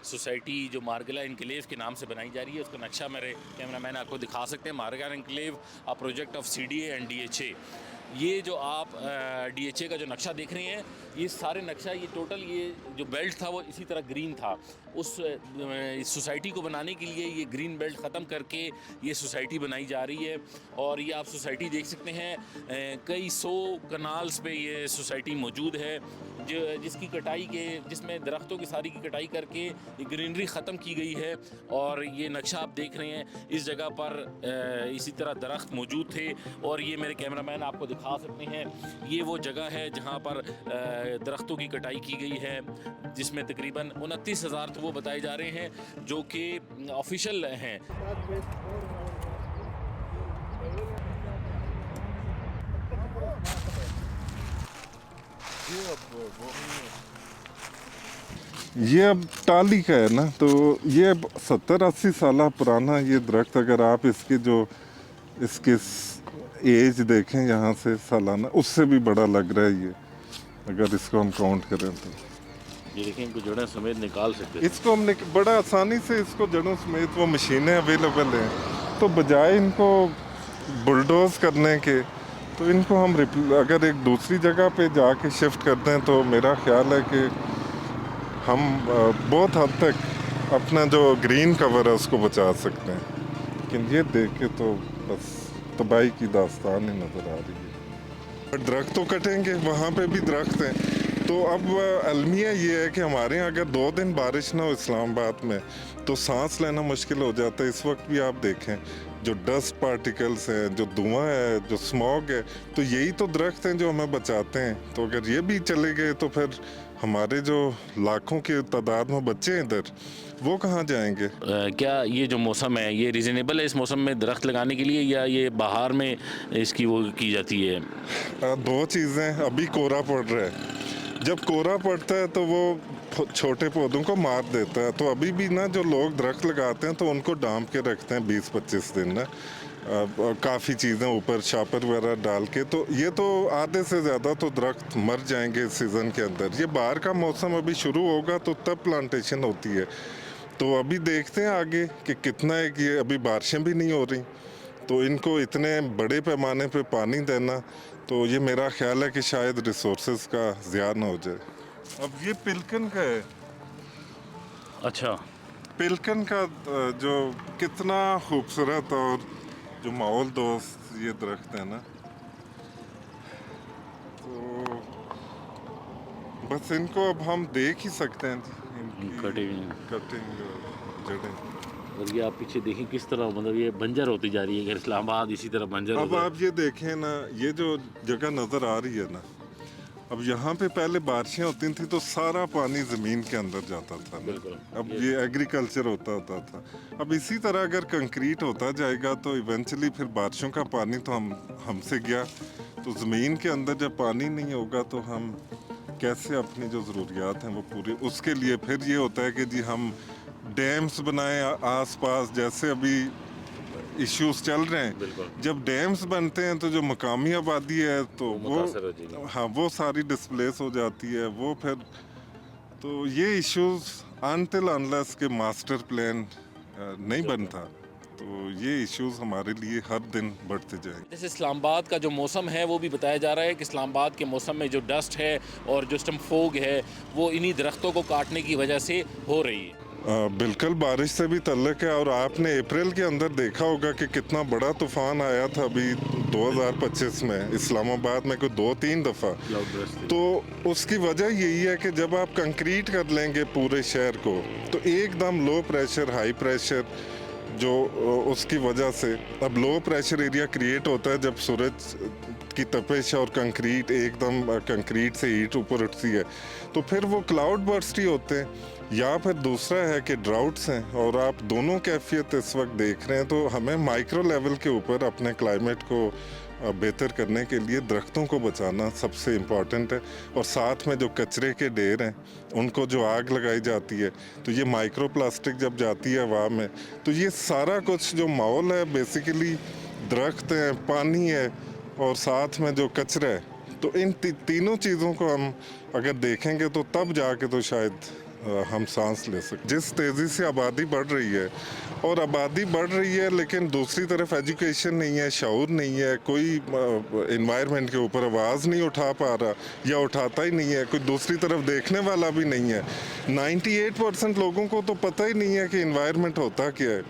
Society जो मार्गला enclave के नाम से बनाई जा रही है, उसका नक्शा मेरे कैमरामैन आपको दिखा सकते हैं। मार्गला enclave a project of CDA and DHA। ये जो आप DHA का जो नक्शा देख रहे हैं, ये सारे नक्शा, ये टोटल ये जो बेल्ट था वो इसी तरह ग्रीन था। उस सोसाइटी को बनाने के लिए ये ग्रीन बेल्ट ख़त्म करके ये सोसाइटी बनाई जा रही है। और ये आप सोसाइटी देख सकते हैं, कई 100 कनाल्स पे ये सोसाइटी मौजूद है, जिसकी कटाई के जिसमें दरख्तों की सारी की कटाई करके ये ग्रीनरी ख़त्म की गई है। और ये नक्शा आप देख रहे हैं, इस जगह पर इसी तरह दरख्त मौजूद थे। और ये मेरे कैमरामैन आपको दिखा सकते हैं, ये वो जगह है जहाँ पर दरख्तों की कटाई की गई है, जिसमें तकरीबन 29,000 तो वो बताए जा रहे हैं जो कि ऑफिशियल हैं। ये अब टाली का है ना, तो ये 70-80 साल पुराना ये दरख्त, अगर आप इसके एज देखें यहाँ से सालाना, उससे भी बड़ा लग रहा है ये, अगर इसको हम काउंट करें तो। ये देखिए, इनको जड़ें समेत निकाल सकते हैं। इसको हमने बड़ा आसानी से इसको जड़ों समेत, वो मशीनें अवेलेबल हैं, तो बजाय इनको बुलडोज करने के, तो इनको हम अगर एक दूसरी जगह पे जाके शिफ्ट करते हैं, तो मेरा ख्याल है कि हम बहुत हद तक अपना जो ग्रीन कवर है उसको बचा सकते हैं। लेकिन ये देख के तो बस तबाही की दास्तान ही नज़र आ रही है। दरख्त तो कटेंगे, वहाँ पे भी दरख्त हैं। तो अब अलमिया ये है कि हमारे यहाँ अगर 2 दिन बारिश ना हो इस्लामाबाद में, तो सांस लेना मुश्किल हो जाता है। इस वक्त भी आप देखें, जो डस्ट पार्टिकल्स हैं, जो धुआं है, जो स्मॉग है, तो यही तो दरख्त हैं जो हमें बचाते हैं। तो अगर ये भी चले गए, तो फिर हमारे जो लाखों की तादाद में बच्चे हैं इधर, वो कहाँ जाएंगे? क्या ये जो मौसम है, ये रीज़नेबल है इस मौसम में दरख्त लगाने के लिए, या ये बाहर में इसकी वो की जाती है? 2 चीज़ें। अभी कोहरा पड़ रहा है, जब कोहरा पड़ता है तो वो छोटे पौधों को मार देता है। तो अभी भी ना जो लोग दरख्त लगाते हैं, तो उनको डांप के रखते हैं 20-25 दिन ना, काफ़ी चीज़ें ऊपर शापर वगैरह डाल के। तो ये तो आधे से ज़्यादा तो दरख्त मर जाएंगे इस सीज़न के अंदर। ये बाहर का मौसम अभी शुरू होगा तो तब प्लांटेशन होती है। तो अभी देखते हैं आगे कि कितना है, कि अभी बारिशें भी नहीं हो रही, तो इनको इतने बड़े पैमाने पे पानी देना, तो ये मेरा ख्याल है कि शायद रिसोर्सेज का ज़िया ना हो जाए। अब ये पिलकन का है। अच्छा, पिलकन का जो कितना खूबसूरत और जो माहौल दोस्त ये दरख्त है ना, तो बस इनको अब हम देख ही सकते हैं, कटिंग जड़ें। और ये आप पीछे देखें किस तरह, मतलब ये बंजर होती जा रही है। अगर इस्लामाबाद इसी तरह बंजर अब आप ये देखें ना, ये जो जगह नज़र आ रही है ना, अब यहाँ पे पहले बारिशें होती थी तो सारा पानी ज़मीन के अंदर जाता था ना। अब ये एग्रीकल्चर होता था। अब इसी तरह अगर कंक्रीट होता जाएगा, तो इवेंचुअली फिर बारिशों का पानी तो हमसे गया, तो ज़मीन के अंदर जब पानी नहीं होगा, तो हम कैसे अपनी जो ज़रूरियात हैं वो पूरी, उसके लिए फिर ये होता है कि जी हम डैम्स बनाएं आसपास, जैसे अभी इश्यूज चल रहे हैं। जब डैम्स बनते हैं, तो जो मकामी आबादी है, तो वो सारी डिस्प्लेस हो जाती है। वो फिर तो ये इश्यूज अनटिल अनलेस के मास्टर प्लान नहीं बनता, तो ये इश्यूज हमारे लिए हर दिन बढ़ते जाएंगे। जैसे इस्लामाबाद का जो मौसम है, वो भी बताया जा रहा है कि इस्लामाबाद के मौसम में जो डस्ट है और जो स्टम फोग है, वो इन्हीं दरख्तों को काटने की वजह से हो रही है। बिल्कुल बारिश से भी ताल्लुक़ है। और आपने अप्रैल के अंदर देखा होगा कि कितना बड़ा तूफ़ान आया था अभी 2025 में इस्लामाबाद में, कोई 2-3 दफ़ा। तो उसकी वजह यही है कि जब आप कंक्रीट कर लेंगे पूरे शहर को, तो एकदम लो प्रेशर हाई प्रेशर जो उसकी वजह से अब लो प्रेशर एरिया क्रिएट होता है जब सूरज की तपिश और कंक्रीट एकदम कंक्रीट से हीट ऊपर उठती है, तो फिर वो क्लाउड बर्स्ट ही होते हैं। या फिर दूसरा है कि ड्राउट्स हैं, और आप दोनों कैफियत इस वक्त देख रहे हैं। तो हमें माइक्रो लेवल के ऊपर अपने क्लाइमेट को बेहतर करने के लिए दरख्तों को बचाना सबसे इम्पॉर्टेंट है। और साथ में जो कचरे के ढेर हैं, उनको जो आग लगाई जाती है, तो ये माइक्रो प्लास्टिक जब जाती है हवा में, तो ये सारा कुछ जो माहौल है, बेसिकली दरख्त हैं, पानी है और साथ में जो कचरा है, तो इन तीनों चीज़ों को हम अगर देखेंगे, तो तब जाके तो शायद हम सांस ले सकें। जिस तेज़ी से आबादी बढ़ रही है, और आबादी बढ़ रही है लेकिन दूसरी तरफ एजुकेशन नहीं है, शऊर नहीं है, कोई इन्वायरमेंट के ऊपर आवाज़ नहीं उठा पा रहा या उठाता ही नहीं है, कोई दूसरी तरफ देखने वाला भी नहीं है। 98% लोगों को तो पता ही नहीं है कि इन्वायरमेंट होता क्या है।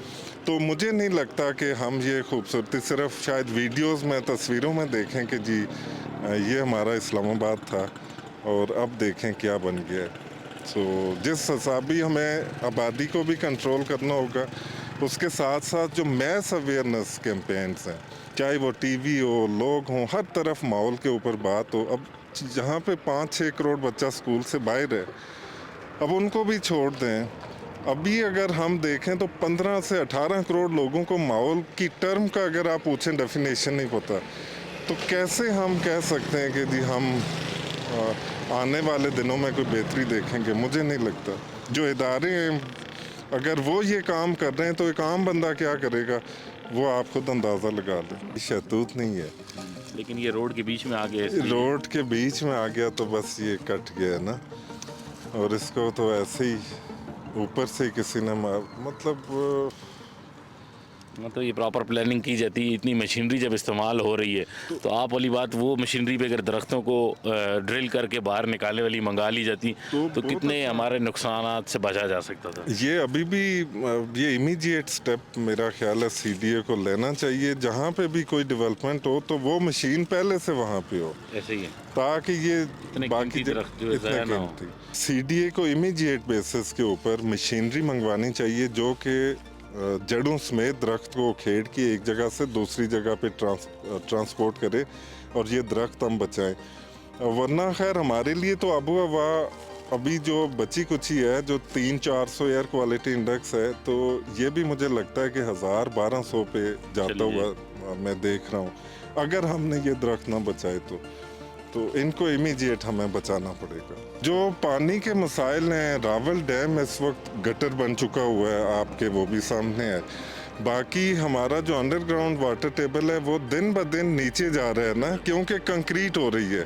तो मुझे नहीं लगता कि हम ये खूबसूरती सिर्फ शायद वीडियोस में, तस्वीरों में देखें कि जी ये हमारा इस्लामाबाद था और अब देखें क्या बन गया है। सो जिस हिसाबी हमें आबादी को भी कंट्रोल करना होगा, उसके साथ साथ जो मैस अवेयरनेस कैंपेन्स हैं, चाहे वो टीवी हो, लोग हों, हर तरफ माहौल के ऊपर बात हो। अब जहाँ पे 5-6 करोड़ बच्चा स्कूल से बाहर है, अब उनको भी छोड़ दें। अभी अगर हम देखें तो 15 से 18 करोड़ लोगों को माहौल की टर्म का अगर आप पूछें डेफिनेशन नहीं पता, तो कैसे हम कह सकते हैं कि जी हम आने वाले दिनों में कोई बेहतरी देखेंगे? मुझे नहीं लगता। जो इदारे हैं, अगर वो ये काम कर रहे हैं तो एक आम बंदा क्या करेगा, वो आप खुद अंदाज़ा लगा लें। शहतूत नहीं है, लेकिन ये रोड के बीच में आ गया, इसलिए रोड के बीच में आ गया तो बस ये कट गया ना। और इसको तो ऐसे ही ऊपर से किसी ने मतलब ये प्रॉपर प्लानिंग की जाती है। इतनी मशीनरी जब इस्तेमाल हो रही है तो आप वाली बात, वो मशीनरी पे अगर दरख्तों को ड्रिल करके बाहर निकालने वाली मंगा ली जाती तो कितने हमारे नुकसान से बचा जा सकता था। ये अभी भी ये इमीडिएट स्टेप मेरा ख्याल है सीडीए को लेना चाहिए। जहाँ पे भी कोई डेवलपमेंट हो तो वो मशीन पहले से वहाँ पे हो, ऐसे ही है, ताकि ये बाकी दरख्त जो है ज़ाया ना हो। सीडीए को इमीडिएट बेसिस के ऊपर मशीनरी मंगवानी चाहिए जो कि जड़ों समेत दरख्त को खेड़ के एक जगह से दूसरी जगह पे ट्रांसपोर्ट करे और ये दरख्त हम बचाएं। वरना खैर हमारे लिए तो आबो हवा अभी जो बची कुची है, जो 300-400 एयर क्वालिटी इंडेक्स है, तो ये भी मुझे लगता है कि 1000-1200 पे जाता हुआ मैं देख रहा हूँ। अगर हमने ये दरख्त ना बचाए तो इनको इमीडिएट हमें बचाना पड़ेगा। जो पानी के मसाइल हैं, रावल डैम इस वक्त गटर बन चुका हुआ है आपके, वो भी सामने है। बाकी हमारा जो अंडरग्राउंड वाटर टेबल है वो दिन ब दिन नीचे जा रहा है ना, क्योंकि कंक्रीट हो रही है।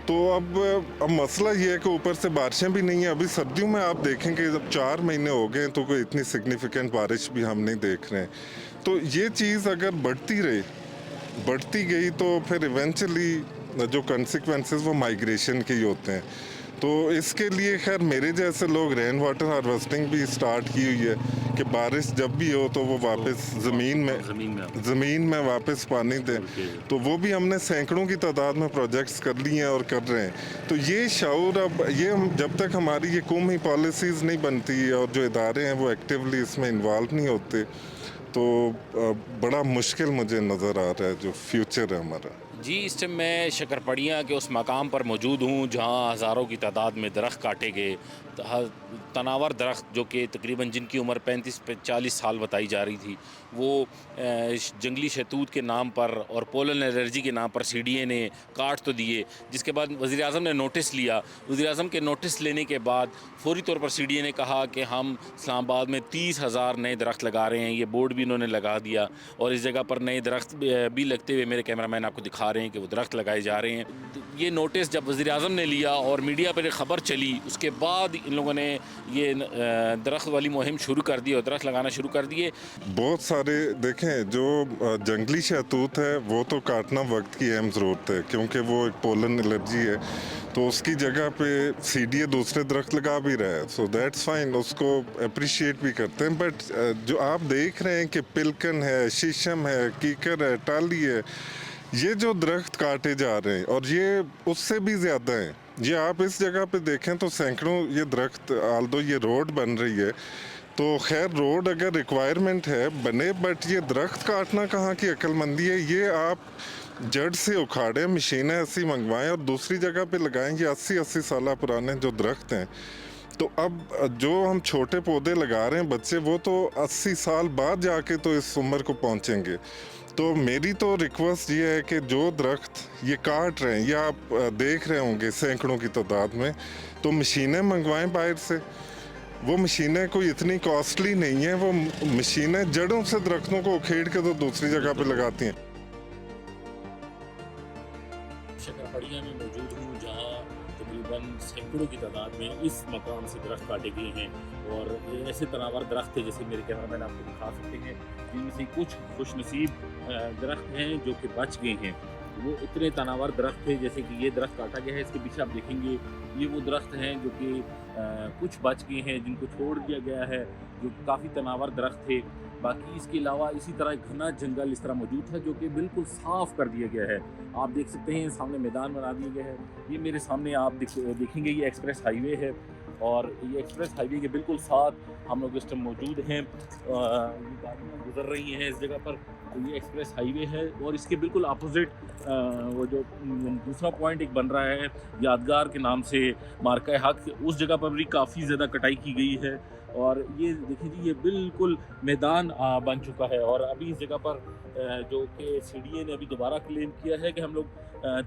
तो अब मसला ये है कि ऊपर से बारिशें भी नहीं है। अभी सर्दियों में आप देखेंगे जब 4 महीने हो गए तो कोई इतनी सिग्निफिकेंट बारिश भी हम नहीं देख रहे हैं। तो ये चीज़ अगर बढ़ती गई तो फिर इवेंचुअली जो कंसिक्वेंसेस वो माइग्रेशन के ही होते हैं। तो इसके लिए खैर मेरे जैसे लोग रेन वाटर हार्वेस्टिंग भी स्टार्ट की हुई है कि बारिश जब भी हो तो वो वापस ज़मीन में वापस पानी दें। तो वो भी हमने सैकड़ों की तादाद में प्रोजेक्ट्स कर लिए हैं और कर रहे हैं। तो ये शऊर अब ये जब तक हमारी ये कौमी पॉलिसीज़ नहीं बनती और जो इदारे हैं वो एक्टिवली इसमें इन्वॉल्व नहीं होते, तो बड़ा मुश्किल मुझे नज़र आ रहा है जो फ्यूचर है हमारा। जी, इस टाइम मैं शकरपड़ियाँ के उस मकाम पर मौजूद हूँ जहाँ हज़ारों की तादाद में दरख्त काटे गए। तनावर दरख्त जो कि तकरीबन जिनकी उम्र 35-40 साल बताई जा रही थी, वो जंगली शहतूत के नाम पर और पोलन एलर्जी के नाम पर सीडीए ने काट तो दिए, जिसके बाद वज़ीर आज़म ने नोटिस लिया। वज़ीर आज़म के नोटिस लेने के बाद फौरी तौर पर सीडीए ने कहा कि हम इस्लामाबाद में 30,000 नए दरख्त लगा रहे हैं। ये बोर्ड भी इन्होंने लगा दिया और इस जगह पर नए दरख्त भी लगते हुए मेरे कैमरामैन आपको दिखा रहे हैं कि वो दरख्त लगाए जा रहे हैं। ये नोटिस जब वज़ीर आज़म ने लिया और मीडिया पर ख़बर चली, उसके बाद इन लोगों ने ये दरख्त वाली मुहिम शुरू कर दी और दरख्त लगाना शुरू कर दिए। बहुत सारे देखें, जो जंगली शहतूत है वो तो काटना वक्त की अहम ज़रूरत है, क्योंकि वो एक पोलन एलर्जी है। तो उसकी जगह पे सीडीए दूसरे दरख्त लगा भी रहा है, सो दैट्स फाइन, उसको अप्रिशिएट भी करते हैं। बट जो आप देख रहे हैं कि पिलकन है, शीशम है, कीकर है, टाली है, ये जो दरख्त काटे जा रहे हैं और ये उससे भी ज़्यादा हैं। ये आप इस जगह पे देखें तो सैकड़ों ये दरख्त, आल्दो ये रोड बन रही है, तो खैर रोड अगर रिक्वायरमेंट है बने, बट ये दरख्त काटना कहाँ की अक्लमंदी है। ये आप जड़ से उखाड़ें, मशीनें ऐसी मंगवाएं और दूसरी जगह पे लगाएं। ये 80-80 साल पुराने जो दरख्त हैं, तो अब जो हम छोटे पौधे लगा रहे हैं बच्चे, वो तो 80 साल बाद जाके तो इस उम्र को पहुंचेंगे। तो मेरी तो रिक्वेस्ट ये है कि जो दरख्त ये काट रहे हैं, या आप देख रहे होंगे सैकड़ों की तादाद में, तो मशीनें मंगवाएं बाहर से। वो मशीनें कोई इतनी कॉस्टली नहीं है, वो मशीनें जड़ों से दरख्तों को उखेड़ के तो दूसरी जगह पे लगाती हैं। शकरपड़िया में मौजूद हूँ जहाँ तकरीबन सैकड़ों की तादाद में इस मकाम से दरख्त काटे गए हैं और ये ऐसे तनावर दरख्त थे, जैसे मेरे कैमरामैन आपको दिखा सकते हैं, जिनमें से कुछ खुशनसीब दरख्त हैं जो कि बच गए हैं। वो इतने तनावर दरख्त थे, जैसे कि ये दरख्त काटा गया है, इसके पीछे आप देखेंगे ये वो दरख्त हैं जो कि कुछ बच गए हैं, जिनको छोड़ दिया गया है, जो काफ़ी तनावर दरख्त थे। बाकी इसके अलावा इसी तरह एक घना जंगल इस तरह मौजूद था जो कि बिल्कुल साफ़ कर दिया गया है। आप देख सकते हैं सामने मैदान बना दिया गया है। ये मेरे सामने आप देखेंगे ये एक्सप्रेस हाईवे है और ये एक्सप्रेस हाईवे के बिल्कुल साथ हम लोग इस टाइम मौजूद हैं। ये गाड़ियाँ गुजर रही हैं इस जगह पर। ये एक्सप्रेस हाईवे है और इसके बिल्कुल अपोजिट वो जो दूसरा पॉइंट एक बन रहा है यादगार के नाम से, मार्का हक, उस जगह पर भी काफ़ी ज़्यादा कटाई की गई है। और ये देखिए जी, ये बिल्कुल मैदान बन चुका है और अभी इस जगह पर जो कि सीडीए ने अभी दोबारा क्लेम किया है कि हम लोग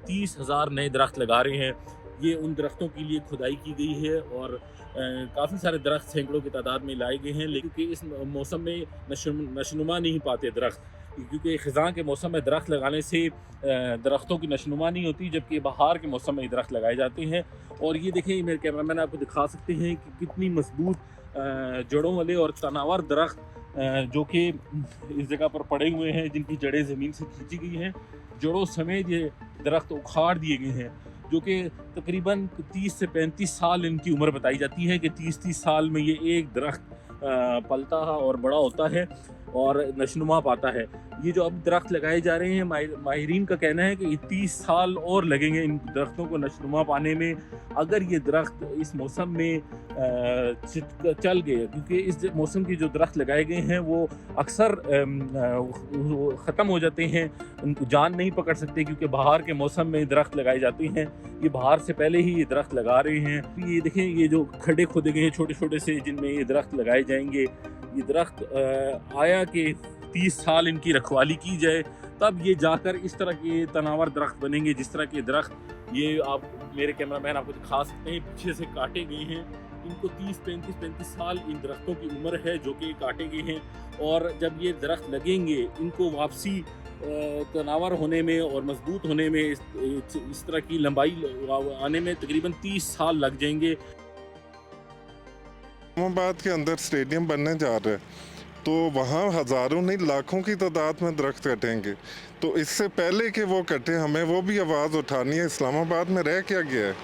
30,000 नए दरख्त लगा रहे हैं। ये उन दरख्तों के लिए खुदाई की गई है और काफ़ी सारे दरख्त सैकड़ों की तादाद में लाए गए हैं, लेकिन क्योंकि इस मौसम में नशोनुमा नहीं पाते दरख्त, क्योंकि ख़िज़ां के मौसम में दरख्त लगाने से दरख्तों की नशोनुमा नहीं होती, जबकि बहार के मौसम में दरख्त लगाए जाते हैं। और ये देखें, मेरे कैमरामैन आपको दिखा सकते हैं कि कितनी मजबूत जड़ों वाले और तनावर दरख्त जो कि इस जगह पर पड़े हुए हैं, जिनकी जड़ें ज़मीन से खींची गई हैं, जड़ों समेत ये दरख्त उखाड़ दिए गए हैं, जो कि तकरीबन 30 से 35 साल इनकी उम्र बताई जाती है कि 30-30 साल में ये एक दरख्त पलता है और बड़ा होता है और नशनुमा पाता है। ये जो अब दरख्त लगाए जा रहे हैं, माहिरीन का कहना है कि 30 साल और लगेंगे इन दरख्तों को नशनुमा पाने में, अगर ये दरख्त इस मौसम में चल गए, क्योंकि इस मौसम के जो दरख्त लगाए गए हैं वो अक्सर ख़त्म हो जाते हैं, उनको जान नहीं पकड़ सकते, क्योंकि बहार के मौसम में दरख्त लगाए जाते हैं। ये बहार से पहले ही ये दरख्त लगा रहे हैं। ये देखें, ये जो खड्डे खोदे गए हैं छोटे छोटे से, जिनमें ये दरख्त लगाए जाएंगे, ये दरख्त आया कि 30 साल इनकी रखवाली की जाए, तब ये जाकर इस तरह के तनावर दरख्त बनेंगे। जिस तरह के दरख्त ये आप मेरे कैमरामैन आपको दिखा सकते हैं, पीछे से काटे गए हैं, इनको 30-35 साल इन दरख्तों की उम्र है जो कि काटे गए हैं। और जब ये दरख्त लगेंगे, इनको वापसी तनावर होने में और मजबूत होने में, इस तरह की लंबाई आने में तकरीबन 30 साल लग जाएंगे। इस्लामाबाद के अंदर स्टेडियम बनने जा रहा है, तो वहाँ हज़ारों नहीं लाखों की तादाद में दरख्त कटेंगे। तो इससे पहले कि वो कटे, हमें वो भी आवाज़ उठानी है। इस्लामाबाद में रह क्या गया है?